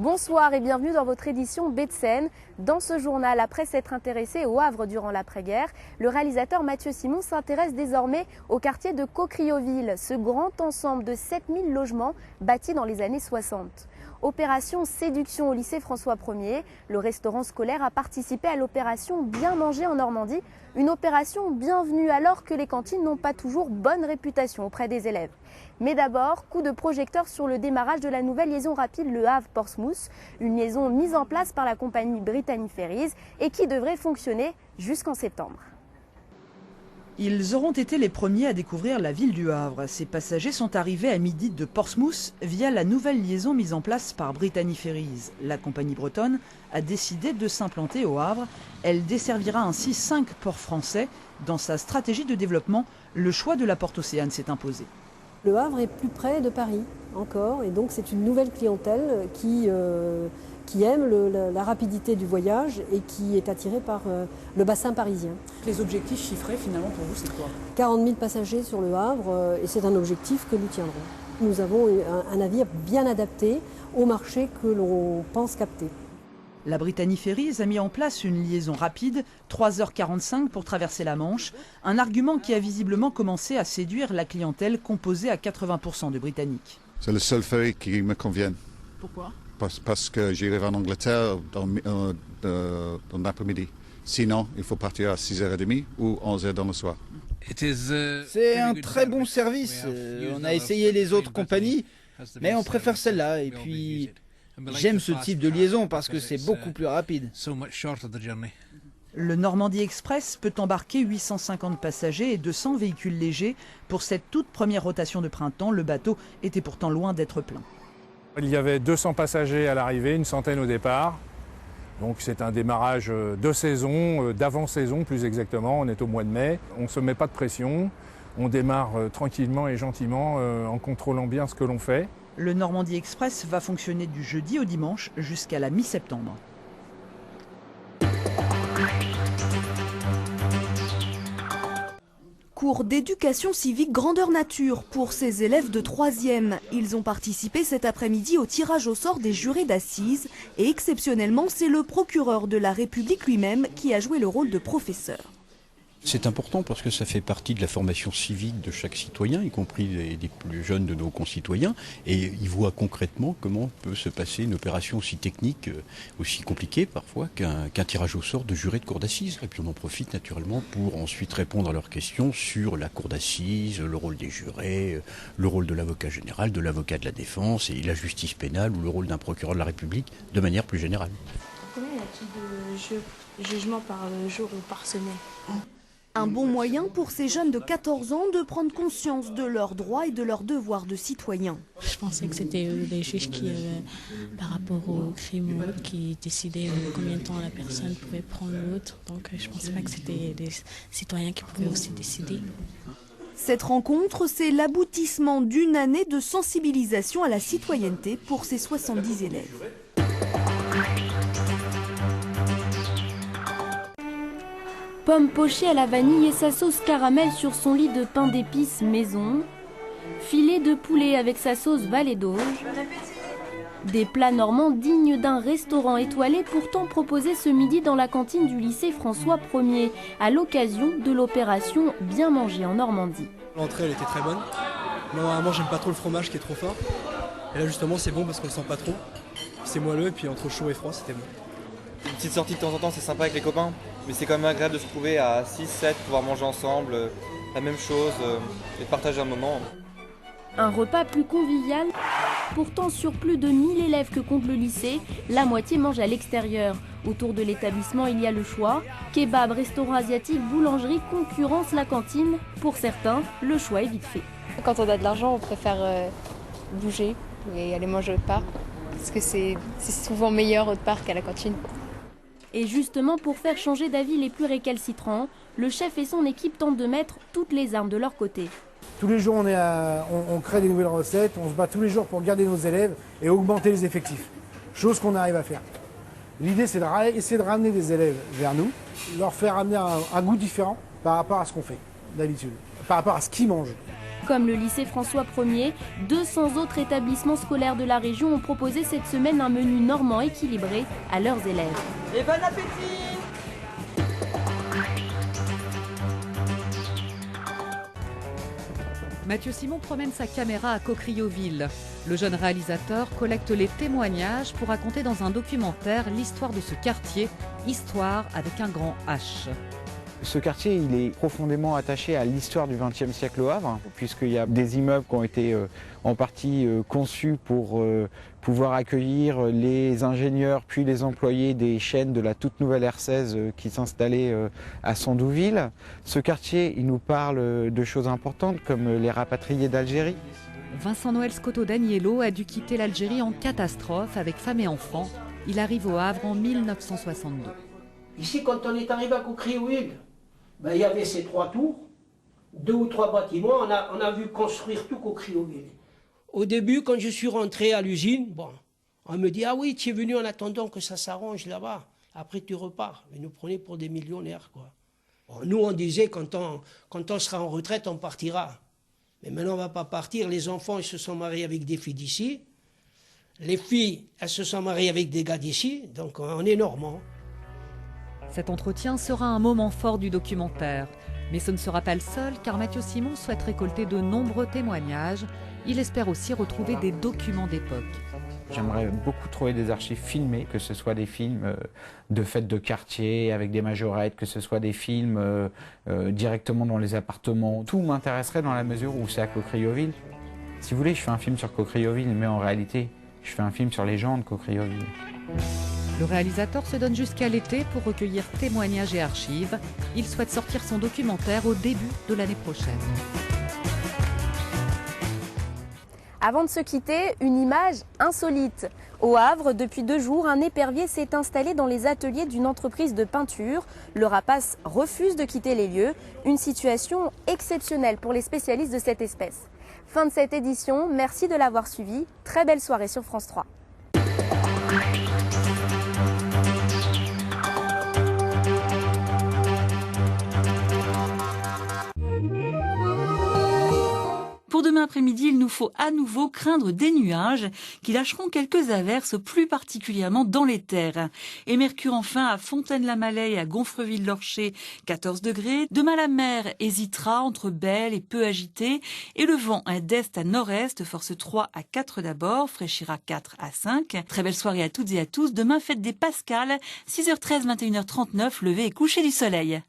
Bonsoir et bienvenue dans votre édition Baie de Seine. Dans ce journal, après s'être intéressé au Havre durant l'après-guerre, le réalisateur Mathieu Simon s'intéresse désormais au quartier de Cocrioville, ce grand ensemble de 7000 logements bâtis dans les années 60. Opération séduction au lycée François Ier, le restaurant scolaire a participé à l'opération Bien manger en Normandie, une opération bienvenue alors que les cantines n'ont pas toujours bonne réputation auprès des élèves. Mais d'abord, coup de projecteur sur le démarrage de la nouvelle liaison rapide Le Havre-Portsmouth, une liaison mise en place par la compagnie Brittany Ferries et qui devrait fonctionner jusqu'en septembre. Ils auront été les premiers à découvrir la ville du Havre. Ces passagers sont arrivés à midi de Portsmouth via la nouvelle liaison mise en place par Brittany Ferries. La compagnie bretonne a décidé de s'implanter au Havre. Elle desservira ainsi 5 ports français. Dans sa stratégie de développement, le choix de la porte Océane s'est imposé. Le Havre est plus près de Paris encore et donc c'est une nouvelle clientèle qui aime la rapidité du voyage et qui est attirée par le bassin parisien. Les objectifs chiffrés finalement pour vous c'est quoi? 40 000 passagers sur le Havre et c'est un objectif que nous tiendrons. Nous avons un navire bien adapté au marché que l'on pense capter. La Brittany Ferries a mis en place une liaison rapide, 3h45 pour traverser la Manche, un argument qui a visiblement commencé à séduire la clientèle composée à 80% de Britanniques. C'est le seul ferry qui me convient. Pourquoi ? Parce que j'irai en Angleterre dans l'après-midi. Sinon, il faut partir à 6h30 ou 11h dans le soir. C'est un très bon service. On a essayé les autres compagnies, mais on préfère celle-là. Et puis, j'aime ce type de liaison parce que c'est beaucoup plus rapide. Le Normandie Express peut embarquer 850 passagers et 200 véhicules légers. Pour cette toute première rotation de printemps, le bateau était pourtant loin d'être plein. Il y avait 200 passagers à l'arrivée, une centaine au départ. Donc c'est un démarrage de saison, d'avant-saison plus exactement. On est au mois de mai, on ne se met pas de pression. On démarre tranquillement et gentiment en contrôlant bien ce que l'on fait. Le Normandie Express va fonctionner du jeudi au dimanche jusqu'à la mi-septembre. Cours d'éducation civique grandeur nature pour ces élèves de 3e. Ils ont participé cet après-midi au tirage au sort des jurés d'assises et exceptionnellement, c'est le procureur de la République lui-même qui a joué le rôle de professeur. C'est important parce que ça fait partie de la formation civique de chaque citoyen, y compris des plus jeunes de nos concitoyens, et ils voient concrètement comment peut se passer une opération aussi technique, aussi compliquée parfois qu'un tirage au sort de jurés de cour d'assises. Et puis on en profite naturellement pour ensuite répondre à leurs questions sur la cour d'assises, le rôle des jurés, le rôle de l'avocat général, de l'avocat de la défense et la justice pénale ou le rôle d'un procureur de la République de manière plus générale. Combien y a-t-il de jugements par jour ou par semaine ? Un bon moyen pour ces jeunes de 14 ans de prendre conscience de leurs droits et de leurs devoirs de citoyens. Je pensais que c'était les juges qui, par rapport au crime ou autre, qui décidaient combien de temps la personne pouvait prendre l'autre. Donc je ne pensais pas que c'était les citoyens qui pouvaient aussi décider. Cette rencontre, c'est l'aboutissement d'une année de sensibilisation à la citoyenneté pour ces 70 élèves. Pomme pochée à la vanille et sa sauce caramel sur son lit de pain d'épices maison. Filet de poulet avec sa sauce Vallée d'Auge. Des plats normands dignes d'un restaurant étoilé pourtant proposés ce midi dans la cantine du lycée François Ier à l'occasion de l'opération Bien manger en Normandie. L'entrée elle était très bonne. Normalement j'aime pas trop le fromage qui est trop fort. Et là justement c'est bon parce qu'on le sent pas trop. C'est moelleux et puis entre chaud et froid c'était bon. Une petite sortie de temps en temps c'est sympa avec les copains. Mais c'est quand même agréable de se trouver à 6-7, pouvoir manger ensemble, la même chose et de partager un moment. Un repas plus convivial. Pourtant, sur plus de 1000 élèves que compte le lycée, la moitié mange à l'extérieur. Autour de l'établissement, il y a le choix. Kebab, restaurant asiatique, boulangerie concurrencent la cantine. Pour certains, le choix est vite fait. Quand on a de l'argent, on préfère bouger et aller manger autre part. Parce que c'est souvent meilleur autre part qu'à la cantine. Et justement, pour faire changer d'avis les plus récalcitrants, le chef et son équipe tentent de mettre toutes les armes de leur côté. Tous les jours, on crée des nouvelles recettes, on se bat tous les jours pour garder nos élèves et augmenter les effectifs. Chose qu'on arrive à faire. L'idée, c'est d'essayer de ramener des élèves vers nous, leur faire amener un goût différent par rapport à ce qu'on fait d'habitude, par rapport à ce qu'ils mangent. Comme le lycée François 1er, 200 autres établissements scolaires de la région ont proposé cette semaine un menu normand équilibré à leurs élèves. Et bon appétit! Mathieu Simon promène sa caméra à Cocrioville. Le jeune réalisateur collecte les témoignages pour raconter dans un documentaire l'histoire de ce quartier, histoire avec un grand H. Ce quartier, il est profondément attaché à l'histoire du XXe siècle au Havre, puisqu'il y a des immeubles qui ont été en partie conçus pour pouvoir accueillir les ingénieurs puis les employés des chaînes de la toute nouvelle R16 qui s'installaient à Sandouville. Ce quartier, il nous parle de choses importantes comme les rapatriés d'Algérie. Vincent Noël Scotto d'Agnello a dû quitter l'Algérie en catastrophe avec femme et enfants. Il arrive au Havre en 1962. Ici, quand on est arrivé à Cocrioville, il y avait ces 3 tours, 2 ou 3 bâtiments, on a vu construire tout Cocrioville. Au début, quand je suis rentré à l'usine, on me dit « Ah oui, tu es venu en attendant que ça s'arrange là-bas, après tu repars ». Ils nous prenaient pour des millionnaires, quoi. Nous, on disait quand on sera en retraite, on partira. Mais maintenant, on ne va pas partir. Les enfants, ils se sont mariés avec des filles d'ici. Les filles, elles se sont mariées avec des gars d'ici. Donc, on est normands. Cet entretien sera un moment fort du documentaire. Mais ce ne sera pas le seul, car Mathieu Simon souhaite récolter de nombreux témoignages. Il espère aussi retrouver des documents d'époque. J'aimerais beaucoup trouver des archives filmées, que ce soit des films de fêtes de quartier avec des majorettes, que ce soit des films directement dans les appartements. Tout m'intéresserait dans la mesure où c'est à Cocrioville. Si vous voulez, je fais un film sur Cocrioville, mais en réalité, je fais un film sur les gens de Cocrioville. Le réalisateur se donne jusqu'à l'été pour recueillir témoignages et archives. Il souhaite sortir son documentaire au début de l'année prochaine. Avant de se quitter, une image insolite. Au Havre, depuis 2 jours, un épervier s'est installé dans les ateliers d'une entreprise de peinture. Le rapace refuse de quitter les lieux. Une situation exceptionnelle pour les spécialistes de cette espèce. Fin de cette édition, merci de l'avoir suivi. Très belle soirée sur France 3. Pour demain après-midi, il nous faut à nouveau craindre des nuages qui lâcheront quelques averses, plus particulièrement dans les terres. Et Mercure enfin à Fontaine-la-Mallet et à Gonfreville-Lorcher, 14 degrés. Demain, la mer hésitera entre belle et peu agitée. Et le vent d'est à nord-est, force 3 à 4 d'abord, fraîchira 4 à 5. Très belle soirée à toutes et à tous. Demain, fête des Pascales, 6h13, 21h39, lever et coucher du soleil.